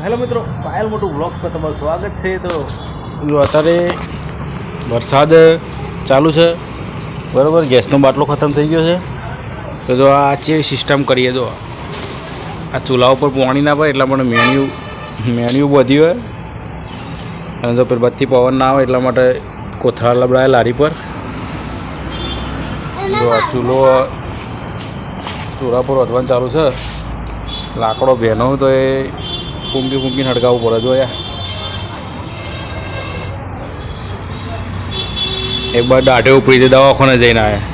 Hello મિત્રો, પાયલ મોટું vlogs પર તમારું સ્વાગત છે। તો જો અત્યારે વરસાદ ચાલુ છે બરાબર, ગેસનો બાટલો ખતમ થઈ ગયો છે। તો જો આ જે સિસ્ટમ કરીએ, જો આ ચૂલા ઉપર પાણી ના પડે એટલા માટે મેન્યુ બધી હોય, અને જો બત્તી પવન ના આવે એટલા માટે કોથળા લબડાય લારી પર। જો આ ચૂલા પર વધવાનું ચાલુ છે, લાકડો ભેનો તો એ ફૂંકી હડકાવવું પડે। જો યાર એક બાર દાઢે ઉપડી દે, દવાખાને જઈને આવ્યા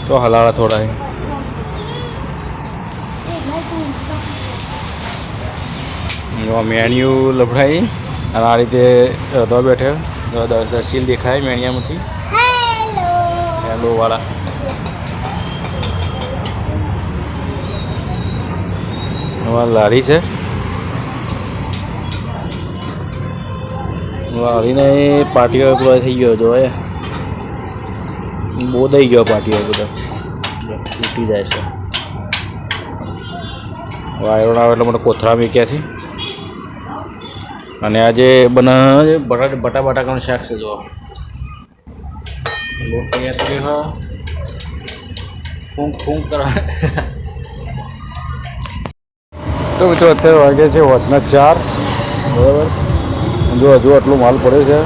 તો હલાળા થોડા મેન્યુ લફડાઈ અને આ રીતે રધવા બેઠે દર્શીલ દેખાય મેણિયામાંથી। હેલો વાળા લારી છે, લારીને પાટીઓ પૂરા થઈ ગયો જો બોદાઈ ગયો, પાટીઓ બધા તૂટી જાય છે। વાયરો આવે એટલે મને કોથળા મૂક્યા છે, અને આજે બટાકાનું શાક છે। જો લોટ તૈયાર કર્યો, ફૂંક કરવા। તો મિત્રો અત્યારે વાગે છે હોતના 4 બરાબર। જો હજુ આટલો માલ પડે છે,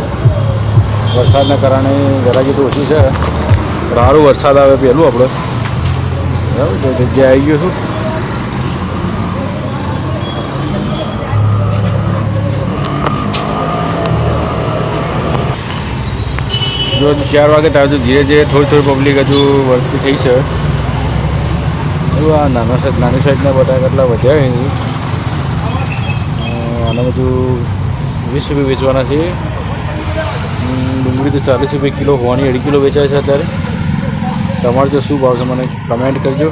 વરસાદના કારણે ગરાગી તો ઓછી છે, સારું વરસાદ આવે પહેલું આપણે બરાબર જે જગ્યાએ આવી ગયું છું। જો 4 વાગે ત્યાં હજુ ધીરે ધીરે થોડી પબ્લિક હજુ વળતી થઈ છે। એવું આ નાની સાઈઝના બટાકા એટલા વધ્યા નહીં, આને બધું 20 રૂપિયા વેચવાના છે। ડુંગળી તો 40 રૂપિયા કિલો હોવાની, 1.5 કિલો વેચાય છે અત્યારે। તમારે જો શું ભાવ છે મને કમેન્ટ કરજો।